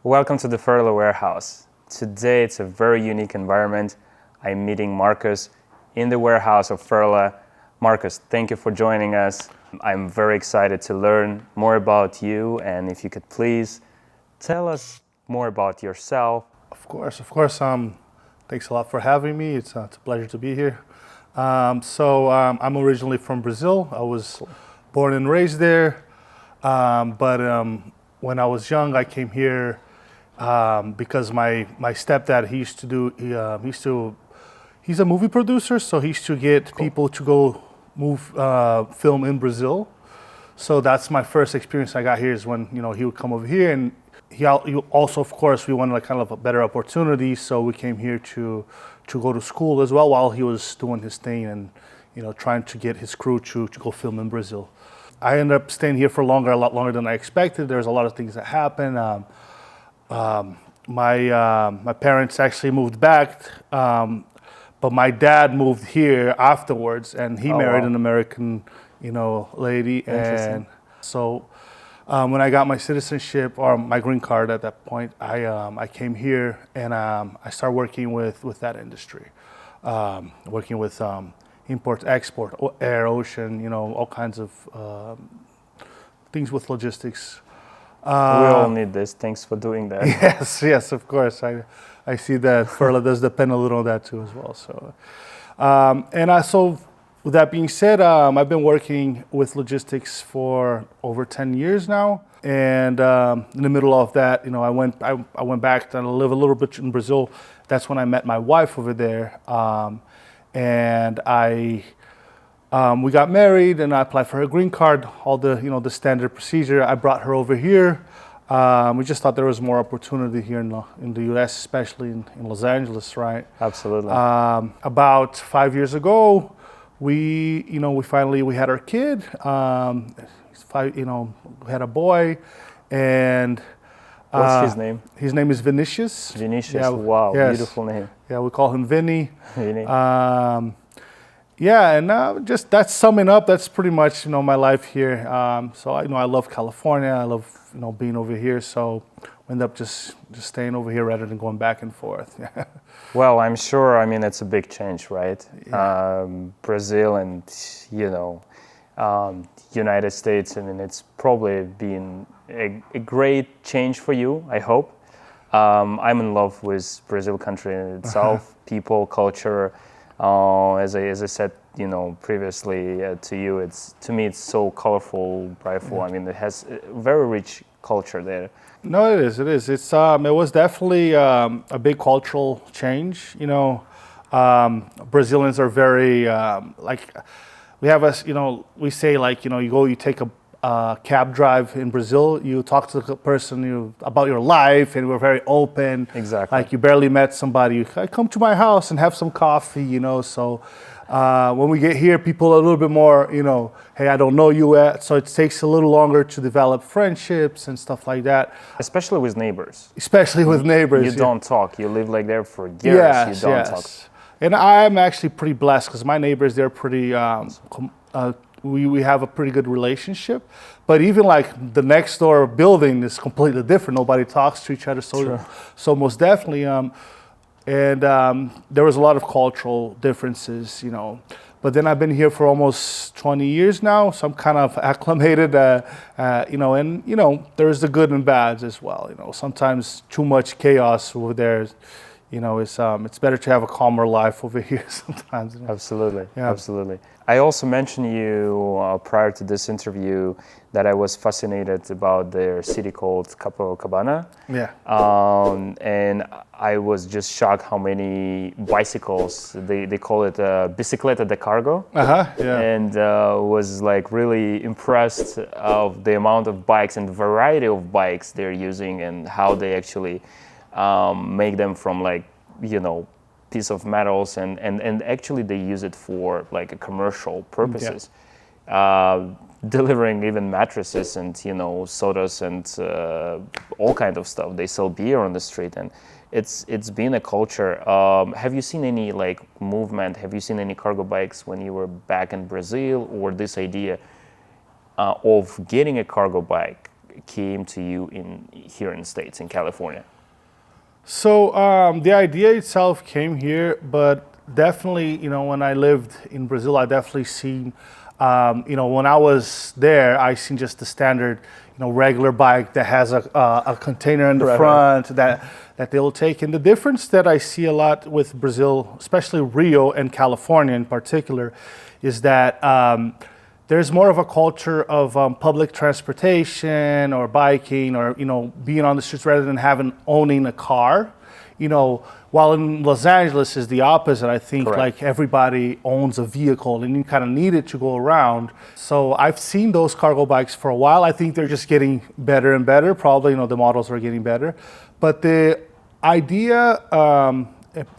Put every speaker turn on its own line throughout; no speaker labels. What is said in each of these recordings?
Welcome to the Ferla warehouse. Today it's a very unique environment. I'm meeting Marcus in the warehouse of Ferla. Marcus, thank you for joining us. I'm very excited to learn more about you, and if you could please tell us more about yourself.
Of course. Thanks a lot for having me. It's a pleasure to be here. I'm originally from Brazil. I was born and raised there, but when I was young, I came here because my stepdad he's a movie producer, so he used to get people to go film in Brazil. So that's my first experience I got here is when he would come over here, and he also, of course, we wanted like kind of a better opportunity, so we came here to go to school as well while he was doing his thing and trying to get his crew to go film in Brazil. I ended up staying here for a lot longer than I expected. There's a lot of things that happened. My parents actually moved back, but my dad moved here afterwards, and he married an American lady, and so. When I got my citizenship or my green card at that point, I came here and I started working with that industry, working with import, export, air, ocean, all kinds of things with logistics.
We all need this. Thanks for doing that.
Yes, of course. I see that Ferla does depend a little on that too as well. So, so. With that being said, I've been working with logistics for over 10 years now, and in the middle of that, I went back and live a little bit in Brazil. That's when I met my wife over there, and we got married, and I applied for her green card, all the standard procedure. I brought her over here. We just thought there was more opportunity here in the U.S., especially in Los Angeles, right?
Absolutely.
About 5 years ago. We had our kid. We had a boy, and
what's his name?
His name is Vinicius.
Vinicius. Yeah, wow, yes. Beautiful name.
Yeah, we call him Vinny.
Vinny.
Just that's summing up. That's pretty much my life here. I love California. I love being over here. So we end up just staying over here rather than going back and forth.
Well, I'm sure. I mean, it's a big change, right?
Yeah.
Brazil and United States. I mean, it's probably been a great change for you. I hope. I'm in love with Brazil country in itself, people, culture. As I said, previously to you, to me it's so colorful, brightful. I mean, it has a very rich culture there.
No, it is. It was definitely a big cultural change. Brazilians are very we have we say you take a cab drive in Brazil, you talk to the person about your life, and we're very open.
Exactly.
Like you barely met somebody, you come to my house and have some coffee, So when we get here, people are a little bit more, hey, I don't know you yet, so it takes a little longer to develop friendships and stuff like that.
Especially with neighbors.
You
don't talk. You live like there for years. You don't talk.
And I'm actually pretty blessed because my neighbors, they're pretty. We have a pretty good relationship, but even like the next door building is completely different. Nobody talks to each other, so most definitely. There was a lot of cultural differences, But then I've been here for almost 20 years now, so I'm kind of acclimated, there's the good and bads as well, Sometimes too much chaos over there, it's better to have a calmer life over here sometimes.
Absolutely,
yeah.
Absolutely. I also mentioned you prior to this interview that I was fascinated about their city called Copacabana.
Yeah.
And I was just shocked how many bicycles, they call it bicicleta de cargo.
Yeah.
And was like really impressed of the amount of bikes and variety of bikes they're using and how they actually make them from piece of metals and actually they use it for like commercial purposes. Yeah. Delivering even mattresses and sodas and all kind of stuff. They sell beer on the street, and it's been a culture. Have you seen any movement? Have you seen any cargo bikes when you were back in Brazil, or this idea of getting a cargo bike came to you here in the States, in California?
So the idea itself came here, but definitely, when I lived in Brazil, I definitely seen, when I was there, I seen just the standard, regular bike that has a container in the
Right.
front that they'll take. And the difference that I see a lot with Brazil, especially Rio and California in particular, is that there's more of a culture of public transportation or biking or being on the streets rather than owning a car. While in Los Angeles is the opposite. I think
Correct.
like everybody owns a vehicle and you kind of need it to go around. So I've seen those cargo bikes for a while. I think they're just getting better and better. Probably the models are getting better, but the idea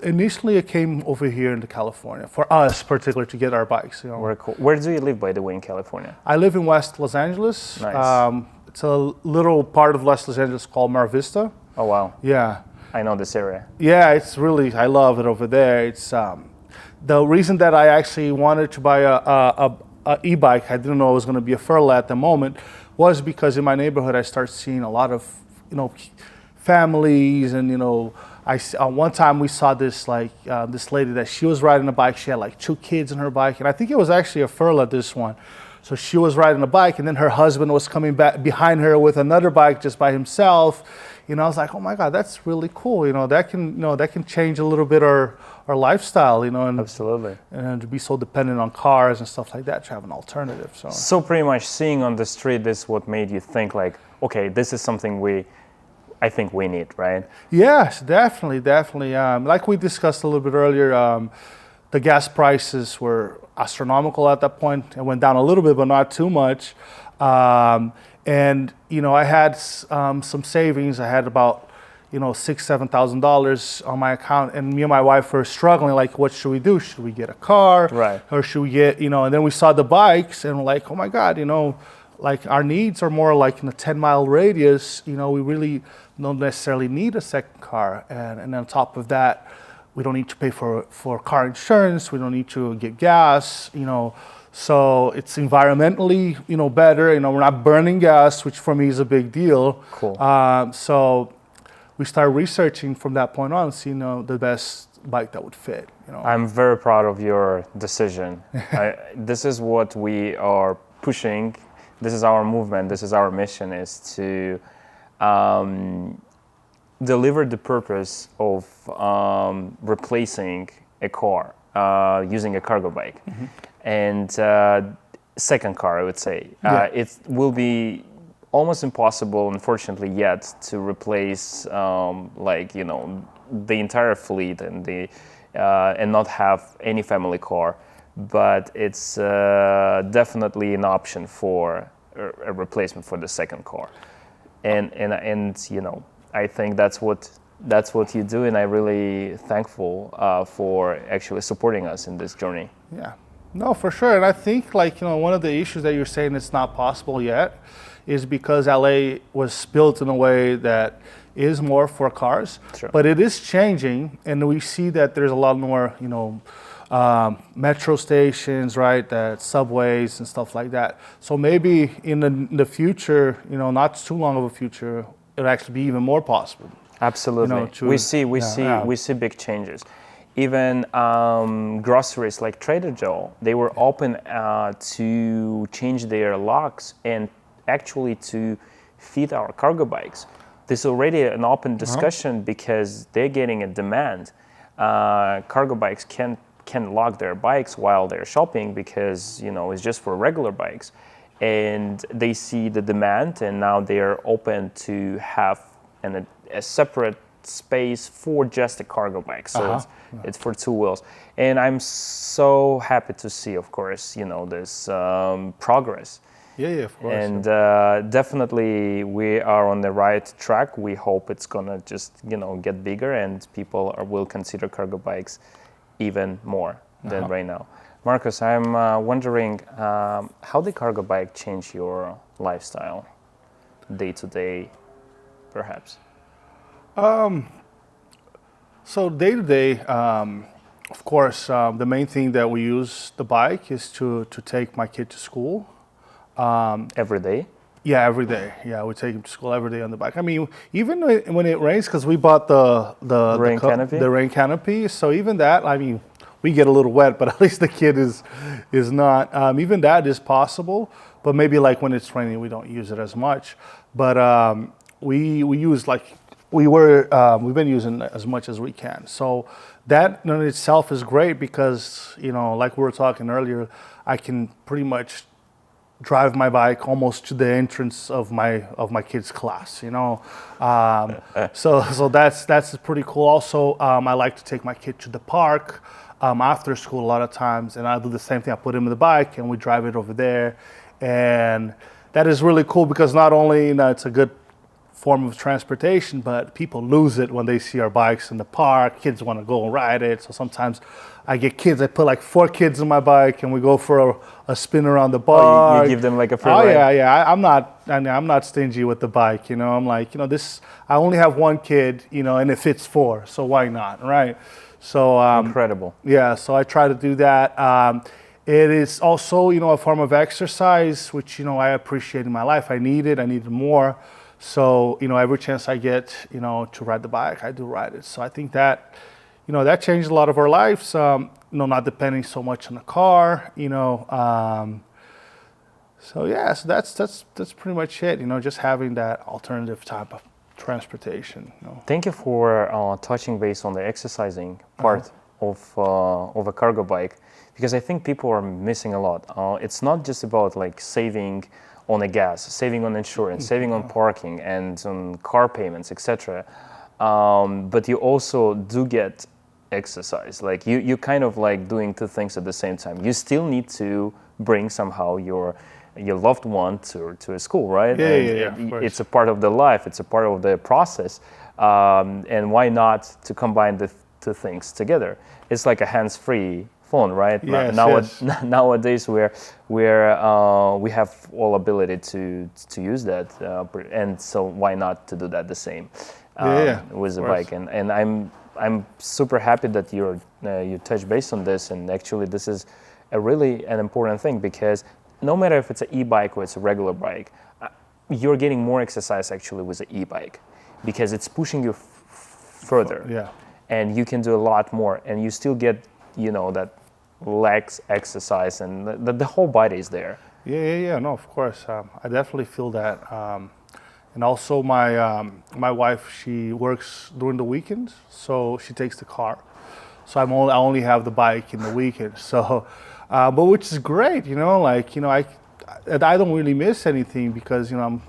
initially it came over here into California for us, particularly to get our bikes.
Very cool. Where do you live, by the way, in California?
I live in West Los Angeles.
Nice.
It's a little part of West Los Angeles called Mar Vista.
Oh wow,
Yeah.
I know this area.
Yeah, it's really, I love it over there. It's the reason that I actually wanted to buy a e-bike, I didn't know it was going to be a Ferla at the moment, was because in my neighborhood I start seeing a lot of, families and, one time we saw this this lady that she was riding a bike. She had like 2 kids on her bike, and I think it was actually a Ferla, this one. So she was riding a bike, and then her husband was coming back behind her with another bike just by himself. I was like, oh my God, that's really cool. That can change a little bit our lifestyle. And
Absolutely.
and to be so dependent on cars and stuff like that, to have an alternative.
So pretty much seeing on the street, this is what made you think like, okay, this is something I think we need, right?
Yes, definitely. Like we discussed a little bit earlier, the gas prices were astronomical at that point. It went down a little bit, but not too much. And I had some savings. I had about $6,000-$7,000 on my account, and me and my wife were struggling. Like, what should we do? Should we get a car,
Right.
or should we get And then we saw the bikes, and we're like, oh my God, like our needs are more like in a 10-mile radius. We really don't necessarily need a second car, and on top of that, we don't need to pay for car insurance. We don't need to get gas. So it's environmentally, better. We're not burning gas, which for me is a big deal.
Cool.
So we started researching from that point on, seeing the best bike that would fit.
I'm very proud of your decision. This is what we are pushing. This is our movement. This is our mission: is to deliver the purpose of replacing a car using a cargo bike. Mm-hmm. And second car, I would say. It will be almost impossible, unfortunately, yet to replace the entire fleet and not have any family car. But it's definitely an option for a replacement for the second car. And I think that's what you do, and I'm really thankful for actually supporting us in this journey.
Yeah. No, for sure. And I think one of the issues that you're saying it's not possible yet is because LA was built in a way that is more for cars.
Sure.
But it is changing, and we see that there's a lot more, metro stations, right, that subways and stuff like that. So maybe in the future, not too long of a future, it'll actually be even more possible.
Absolutely. We see big changes. Even groceries like Trader Joe, they were open to change their locks and actually to feed our cargo bikes. This is already an open discussion because they're getting a demand. Cargo bikes can lock their bikes while they're shopping because it's just for regular bikes, and they see the demand, and now they're open to have a separate space for just a cargo bike. So it's for 2 wheels, and I'm so happy to see, of course, this progress.
Yeah, of course.
And definitely we are on the right track. We hope it's gonna just get bigger, and people will consider cargo bikes even more than right now. Marcus, I'm wondering how did cargo bike change your lifestyle day to day, perhaps?
So day to day, of course, the main thing that we use the bike is to take my kid to school.
Every day?
Yeah, every day. Yeah, we take him to school every day on the bike. I mean, even when it rains, because we bought
Rain canopy?
the rain canopy. So even that, I mean, we get a little wet, but at least the kid is not. Even that is possible, but maybe like when it's raining, we don't use it as much. But we use like we've been using as much as we can. So that in itself is great because like we were talking earlier, I can pretty much drive my bike almost to the entrance of my kids' class. So that's pretty cool. Also, I like to take my kid to the park after school a lot of times, and I do the same thing. I put him in the bike and we drive it over there, and that is really cool because not only it's a good form of transportation, but people lose it when they see our bikes in the park. Kids want to go and ride it. So sometimes I get kids, I put like 4 kids on my bike and we go for a spin around the park.
You give them like a free ride?
Yeah. I'm not stingy with the bike. I'm like, this, I only have 1 kid, and it fits 4. So why not, right? So
incredible.
Yeah, so I try to do that. It is also, a form of exercise, which, I appreciate in my life. I need it more. So, every chance I get, to ride the bike, I do ride it. So I think that, that changed a lot of our lives, not depending so much on the car, So yeah, so that's pretty much it, just having that alternative type of transportation.
Thank you for touching base on the exercising part of a cargo bike, because I think people are missing a lot. It's not just about like saving on the gas, saving on insurance, saving on parking and on car payments, etc. But you also do get exercise. Like you kind of like doing 2 things at the same time. You still need to bring somehow your loved one to a school, right?
Yeah.
It's a part of the life. It's a part of the process. And why not to combine the 2 things together? It's like a hands-free phone, right?
Yes.
Nowadays we have all ability to use that, and so why not to do that the same with the bike? And I'm super happy that you touch base on this, and actually this is an important thing, because no matter if it's an e-bike or it's a regular bike, you're getting more exercise actually with the e-bike, because it's pushing you further.
Yeah.
And you can do a lot more, and you still get that legs exercise, and the whole body is there.
Yeah. No, of course. I definitely feel that. And also my wife, she works during the weekends, so she takes the car. So I only have the bike in the weekend. So, but which is great, I don't really miss anything because I'm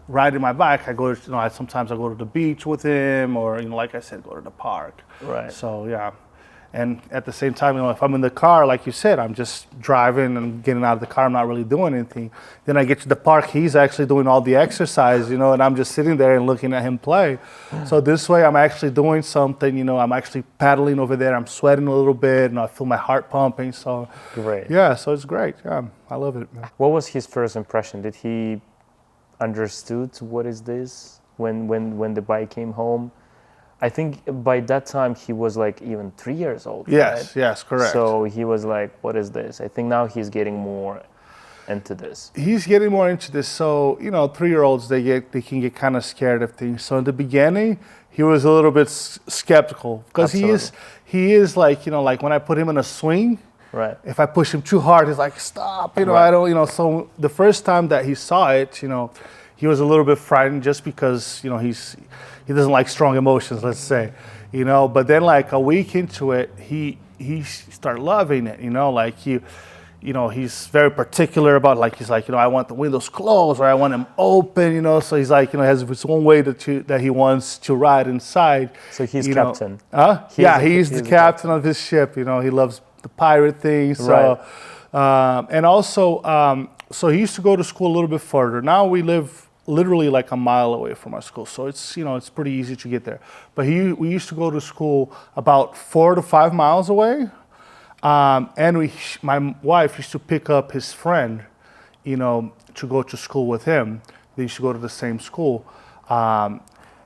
riding my bike. I go, sometimes I go to the beach with him, or like I said, go to the park.
Right.
So yeah. And at the same time, if I'm in the car, like you said, I'm just driving and getting out of the car. I'm not really doing anything. Then I get to the park. He's actually doing all the exercise, and I'm just sitting there and looking at him play. So this way, I'm actually doing something. I'm actually paddling over there. I'm sweating a little bit, and I feel my heart pumping. So
great.
Yeah, so it's great. Yeah, I love it.
What was his first impression? Did he understood what is this when the bike came home? I think by that time he was like even 3 years old.
Yes,
right?
Yes, correct.
So he was like, what is this? I think now he's getting more into this.
He's getting more into this. So, 3-year-olds, they can get kind of scared of things. So in the beginning, he was a little bit skeptical, because he is like, like when I put him in a swing,
right.
If I push him too hard, he's like, stop, right. I don't, so the first time that he saw it, he was a little bit frightened, just because, he doesn't like strong emotions, let's say, but then like a week into it, he started loving it, like he's very particular about, like, he's like, I want the windows closed, or I want them open, so he's like, has his own way that he wants to ride inside.
So he's captain.
He's the captain of his ship, he loves the pirate thing. So, right. And also, so he used to go to school a little bit further. Now we live literally like a mile away from our school, so it's it's pretty easy to get there. But we used to go to school about 4 to 5 miles away, and my wife used to pick up his friend, to go to school with him. They used to go to the same school,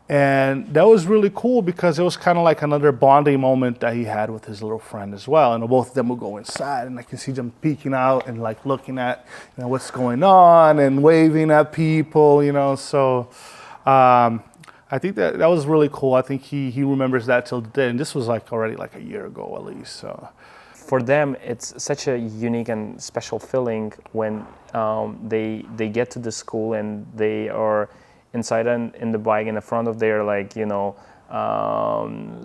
And that was really cool because it was kind of like another bonding moment that he had with his little friend as well. And both of them would go inside, and I can see them peeking out and like looking at, what's going on and waving at people, So I think that was really cool. I think he remembers that till today. And this was like already like a year ago at least. So
For them, it's such a unique and special feeling when they get to the school and they are inside in the bike in the front of their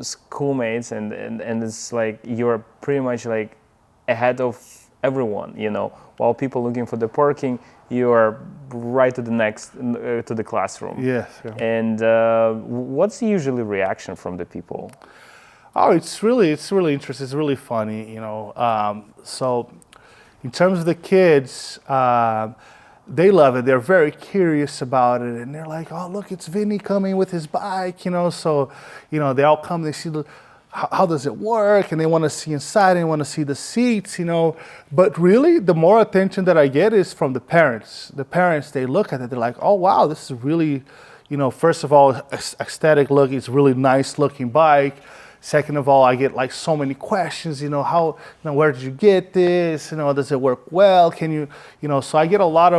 schoolmates, and it's like you're pretty much like ahead of everyone, while people looking for the parking, you are right to the next to the classroom.
yes. Yeah.
And what's the usually reaction from the people?
Oh, it's really interesting. It's really funny, So, in terms of the kids, they love it. They're very curious about it, and they're like, "Oh, look, it's Vinny coming with his bike," So, they all come. They see how does it work, and they want to see inside. They want to see the seats, But really, the more attention that I get is from the parents. The parents, they look at it. They're like, "Oh, wow, this is really, first of all, aesthetic look. It's really nice looking bike." Second of all, I get like so many questions, how, where did you get this? Does it work well? Can you, so I get a lot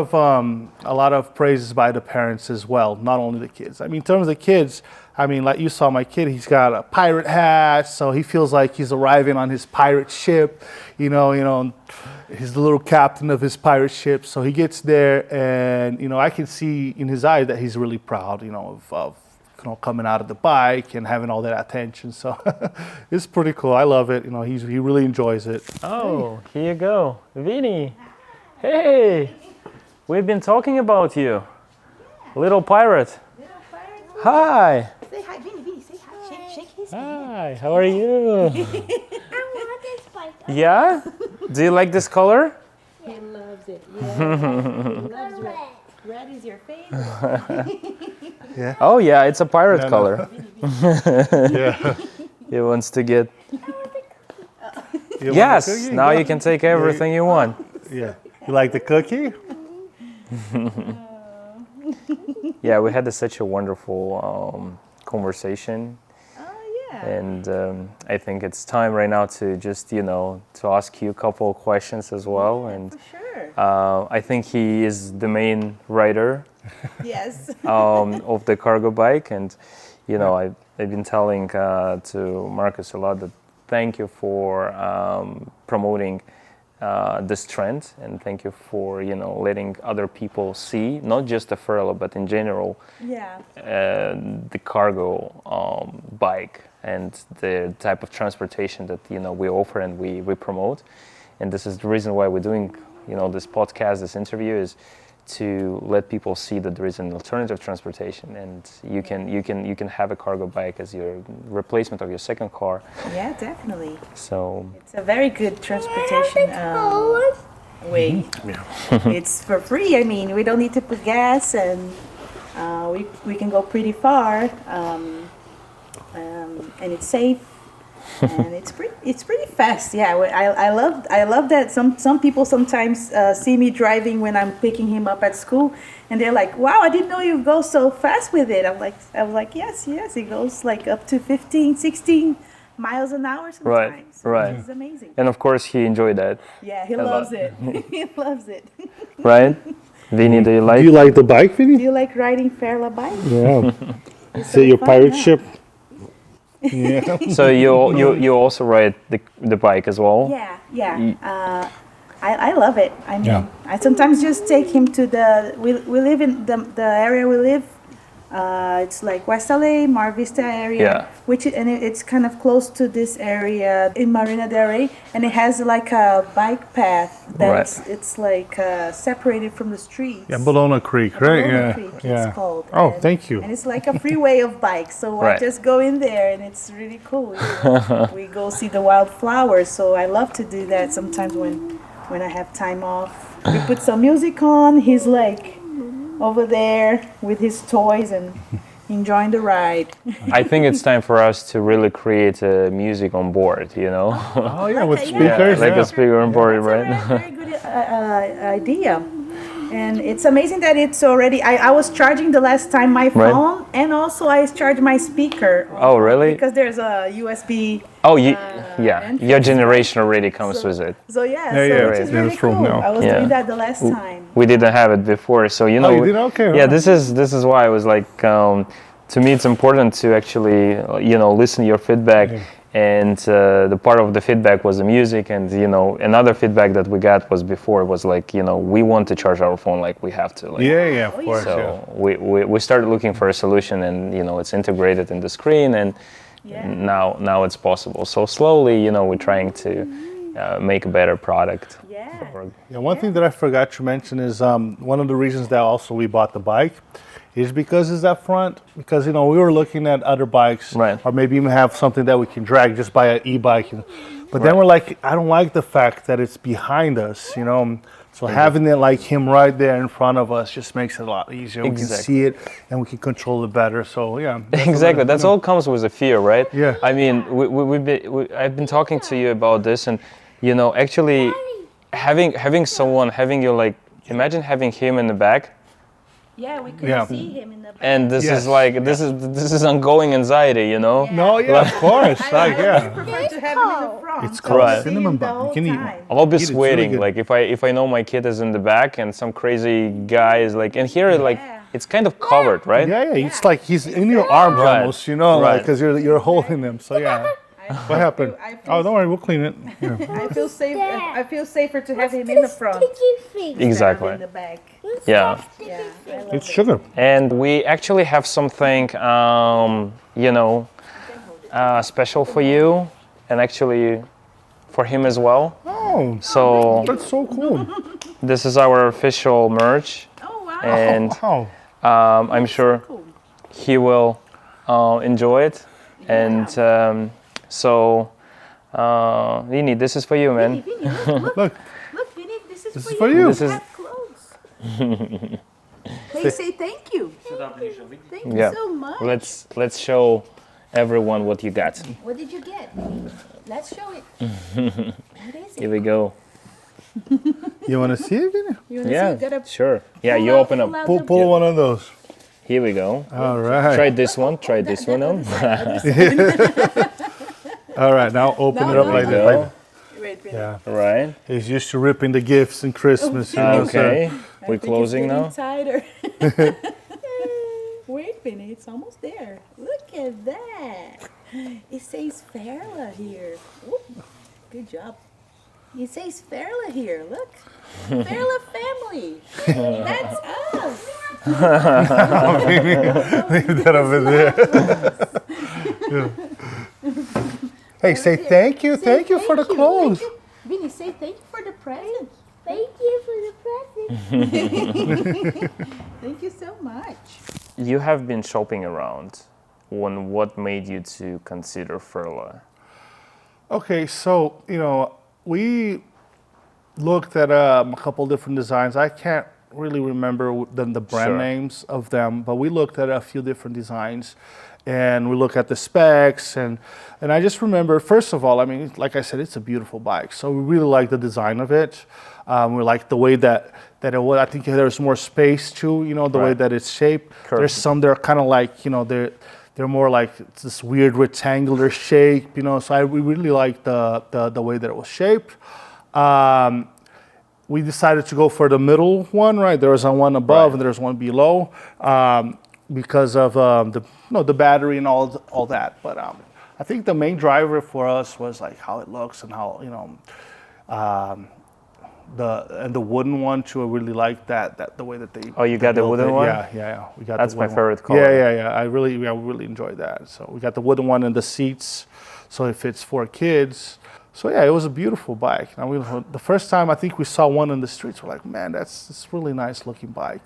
of praises by the parents as well, not only the kids. I mean, in terms of the kids, like you saw my kid, he's got a pirate hat, so he feels like he's arriving on his pirate ship, he's the little captain of his pirate ship. So he gets there, and, I can see in his eyes that he's really proud, of coming out of the bike and having all that attention. So it's pretty cool. I love it. He really enjoys it.
Oh, here you go. Vinny. Hey, we've been talking about you. Little pirate.
Little pirate.
Hi.
Say hi, Vinny, say hi. Shake his hand.
Hi, how are you?
I want this bike.
Yeah? Do you like this color?
He loves it. Yeah. He loves red. Red is your favorite.
Yeah.
Oh yeah, it's a pirate color.
Yeah.
He wants to get...
You want
Yes,
the cookie?
now
Go.
you can take everything you want.
Yeah. You like the cookie?
Yeah, we had such a wonderful conversation.
Oh yeah.
And I think it's time right now to just, to ask you a couple of questions as well. And
For sure.
I think he is the main rider
Yes.
of the cargo bike. And, I've been telling to Marcus a lot that thank you for promoting this trend, and thank you for, letting other people see, not just the Ferla, but in general,
Yeah.
the cargo bike and the type of transportation that we offer and we promote. And this is the reason why we're doing this podcast, this interview, is to let people see that there is an alternative transportation, and you can have a cargo bike as your replacement of your second car.
Yeah, definitely.
So
It's a very good transportation way. It's for free. I mean, we don't need to put gas, and we can go pretty far, and it's safe. And it's pretty fast. Yeah, I love that. Some people sometimes see me driving when I'm picking him up at school, and they're like, "Wow, I didn't know you go so fast with it." I was like, yes, it goes like up to 15, 16 miles an hour sometimes.
Right.
It's amazing.
and of course he enjoyed that,
Yeah, he
a
loves
lot.
it. He loves it.
right? Vinny, do you
Do
like?
you like the bike,
Do
Vinny?
you like riding Ferla bike?
Yeah.
It's
Is
so
it your
fun,
pirate
huh?
ship? Yeah.
So you also ride the bike as well?
Yeah. I love it. I mean,
Yeah.
I sometimes just take him to we live in the area we live. It's like West LA, Mar Vista area,
Yeah.
it's kind of close to this area in Marina Del Rey, and it has like a bike path that's it's like separated from the streets.
Yeah, Bologna Creek, right?
Bologna
Yeah.
Creek,
Yeah.
it's called.
Oh,
And-
thank you.
And it's like a freeway of bikes, so
Right.
I just go in there, and it's really cool. We go see the wildflowers, so I love to do that sometimes when I have time off. We put some music on. He's like over there with his toys and enjoying the ride.
I think it's time for us to really create music on board,
Oh, yeah, with
Okay, yeah.
speakers.
like
Yeah.
a speaker on board,
That's
right?
a very good idea. And it's amazing that it's already. I was charging the last time my
Right.
phone, and also I charged my speaker.
Oh, really?
Because there's a USB.
Oh, yeah.
entrance,
Your generation
right?
already comes with it.
So yeah,
Yeah,
so
yeah,
which is
yeah,
really
it's true
cool.
now.
I was
Yeah.
doing that the last time.
We didn't have it before, so you know.
you didn't? Okay,
Yeah,
alright.
this is why I was like, to me, it's important to actually, listen to your feedback. And the part of the feedback was the music, and another feedback that we got was before was like, we want to charge our phone like we have to. Like,
Yeah, of course.
So
yeah.
we started looking for a solution, and it's integrated in the screen, and
Yeah.
now it's possible. So slowly, we're trying to make a better product.
Yeah.
Yeah, one thing that I forgot to mention is one of the reasons that also we bought the bike is because it's that front. Because we were looking at other bikes,
Right.
or maybe even have something that we can drag, just buy an e-bike. But then we're like, I don't like the fact that it's behind us. So having it like him right there in front of us just makes it a lot easier. We can
Exactly.
see it and we can control it better. So yeah,
Exactly. That's all comes with a fear, right?
Yeah.
I mean, I've been talking to you about this, and actually, having someone, having you like, imagine having him in the back,
Yeah, we could
Yeah.
see him in the back.
and this
Yes.
is like this is ongoing anxiety,
No, yeah, of course.
I
Like, yeah.
prefer to have him in the front.
It's
so
called
we
Right.
see
cinnamon
him the
bun. You
whole
can eat
time.
I'll be
It's really
sweating.
good.
Like if I know my kid is in the back and some crazy guy is like, and here like
Yeah.
it's kind of covered, right?
Yeah. It's like he's in your arms
Right.
almost, like
Right.
because you're holding him. So yeah. What happened?
I feel,
Oh, don't worry, we'll clean it. Yeah.
I feel safe. I feel safer to have him in the front than
Exactly.
in the back.
Yeah.
Yeah, I love
It's
it.
sugar.
And we actually have something, special for you, and actually for him as well.
Oh,
So
that's so cool.
this is our official merch,
Oh wow.
and
Wow.
I'm sure
Cool.
he will enjoy it. And so, Vinny, this is for you, man.
Vinny, look,
Look,
Vinny, this is
is
for
for you.
This is-
Have clothes. They say thank you. Thank you
Yeah.
so much.
Let's show everyone what you got.
What did you get? Let's show it. What is
Here
it?
we go.
you want to see it, Vinny?
You wanna
Yeah,
see? You gotta
sure. Yeah,
pull
you
out-
open up.
pull out
Pull,
the-
pull one of those.
Here we go.
All right.
Try this one. Try this one on.
All right, now open it up
no,
like
no.
that.
Go.
Like,
Wait, Vinny.
yeah.
Right.
He's used to ripping the gifts in Christmas. So.
Okay.
I
We're
think it's
closing
getting
now.
Tighter. Wait, Vinny, it's almost there. Look at that. It says Ferla here. Ooh, good job. It says Ferla here. Look. Ferla family. That's us.
Leave that over there. Hey, say thank you. Thank you for the clothes.
Thank you. Vinny, say thank you for the present.
Thank you for the present.
Thank you so much.
You have been shopping around. What made you to consider Ferla?
Okay, so, we looked at a couple different designs. I can't really remember the brand
Sure.
names of them, but we looked at a few different designs and we looked at the specs and I just remember, first of all, I mean, like I said, it's a beautiful bike. So we really like the design of it. We like the way that it was. I think there's more space too, the way
Right.
that it's shaped.
Curved.
There's some that are kind of like, they're more like this weird rectangular shape, so we really like the way that it was shaped. We decided to go for the middle one, right? There was one above
Right.
and there's one below because of the battery and all that. But I think the main driver for us was like how it looks and how the wooden one too. I really like that the way that they.
Oh, you got the
built
wooden
it.
one?
Yeah. We got.
That's
the
my
wooden
favorite
one.
color.
Yeah. I really enjoyed that. So we got the wooden one and the seats, so it fits 4 kids. So yeah, it was a beautiful bike. Now the first time I think we saw one in the streets, we're like, man, that's really nice looking bike,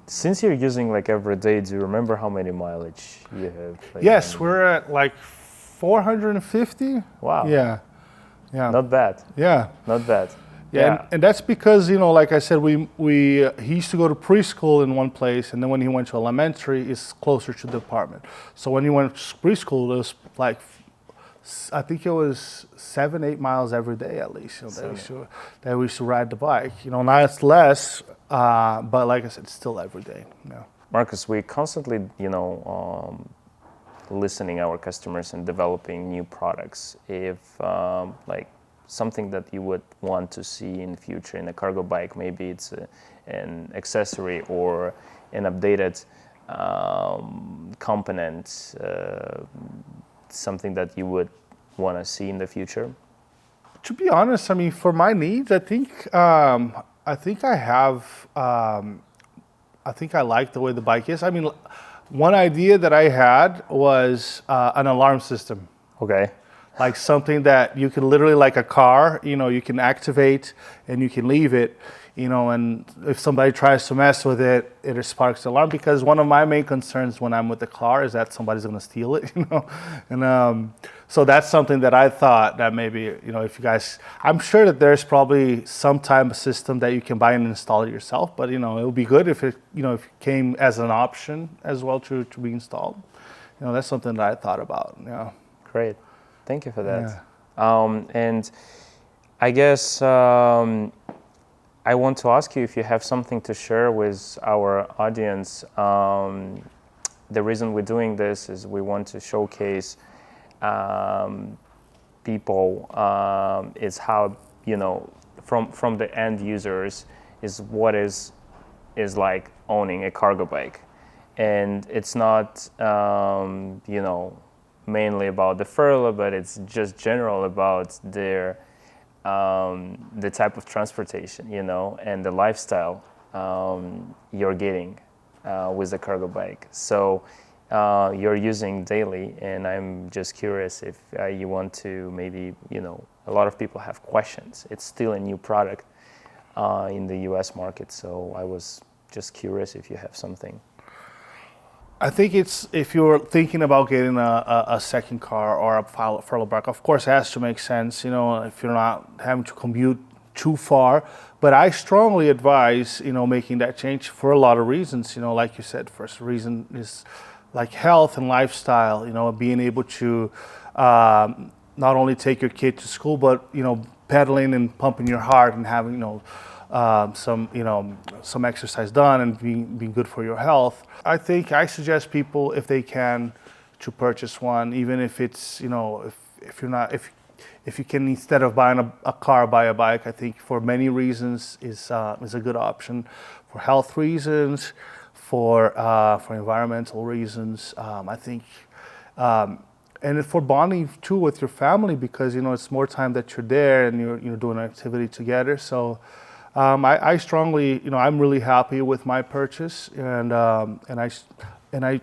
Since you're using like every day, do you remember how many mileage you have? Like,
Yes, we're at like 450.
Wow.
Yeah.
Not bad.
Yeah.
Not bad.
Yeah, and that's because like I said, he used to go to preschool in one place, and then when he went to elementary, it's closer to the apartment. So when he went to preschool, it was like I think it was 7-8 miles every day at least. That we should ride the bike. Now it's less, but like I said, it's still every day. Yeah.
Marcus, we constantly, listening our customers and developing new products. If like something that you would want to see in the future in a cargo bike, maybe it's an accessory or an updated component, something that you would want to see in the future?
To be honest, I mean, for my needs, I think I have. I think I like the way the bike is. I mean, one idea that I had was an alarm system.
Okay.
Like something that you can literally, like a car, you can activate and you can leave it, and if somebody tries to mess with it, it sparks the alarm. Because one of my main concerns when I'm with the car is that somebody's going to steal it, and so that's something that I thought that maybe, if you guys, I'm sure that there's probably some type of system that you can buy and install it yourself, but it would be good if it, if it came as an option as well to be installed. That's something that I thought about. Yeah.
Great. Thank you for that.
Yeah.
And I guess I want to ask you if you have something to share with our audience. The reason we're doing this is we want to showcase people is how, from the end users is what is like owning a cargo bike. And it's not, mainly about the Ferla, but it's just general about their the type of transportation, and the lifestyle you're getting with the cargo bike. So you're using daily, and I'm just curious if you want to maybe, a lot of people have questions. It's still a new product in the US market, so I was just curious if you have something.
I think it's, if you're thinking about getting a second car or a Ferla bike, of course it has to make sense, if you're not having to commute too far. But I strongly advise, making that change for a lot of reasons. Like you said, first reason is like health and lifestyle, being able to not only take your kid to school, but, pedaling and pumping your heart and having, some exercise done and being good for your health. I think I suggest people, if they can, to purchase one, even if it's, if you can, instead of buying a car, buy a bike. I think for many reasons is a good option, for health reasons, for environmental reasons. I think, and for bonding too with your family, because it's more time that you're there and you're doing an activity together. So. I strongly, I'm really happy with my purchase, and I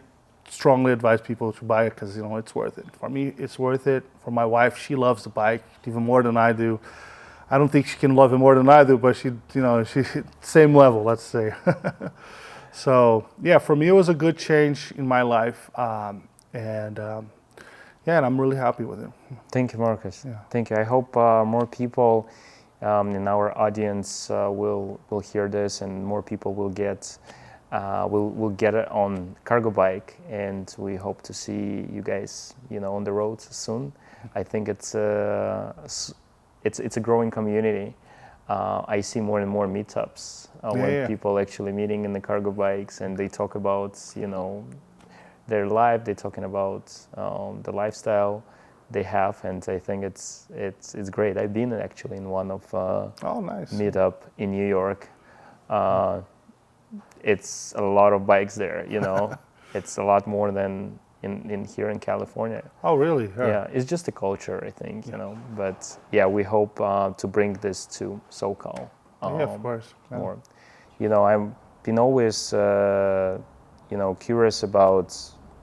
strongly advise people to buy it because it's worth it. For me, it's worth it. For my wife, she loves the bike even more than I do. I don't think she can love it more than I do, but she same level, let's say. So yeah, for me, it was a good change in my life, and I'm really happy with it.
Thank you, Marcus.
Yeah.
Thank you. I hope more people in our audience will hear this, and more people will get it on cargo bike, and we hope to see you guys on the roads soon. I think it's a growing community. I see more and more meetups when people actually meeting in the cargo bikes, and they talk about their life. They're talking about the lifestyle they have, and I think it's great. I've been actually in one of
nice.
meetup in New York. It's a lot of bikes there, It's a lot more than in here in California.
Oh, really?
Yeah, it's just a culture, I think, But yeah, we hope to bring this to SoCal.
Of course. Yeah.
More. I've been always curious about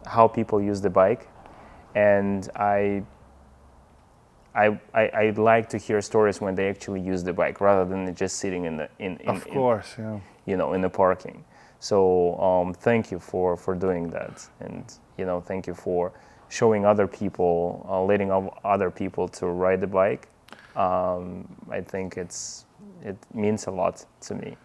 how people use the bike, and I like to hear stories when they actually use the bike rather than just sitting in the parking. So thank you for doing that, and thank you for showing other people, letting other people to ride the bike. I think it means a lot to me.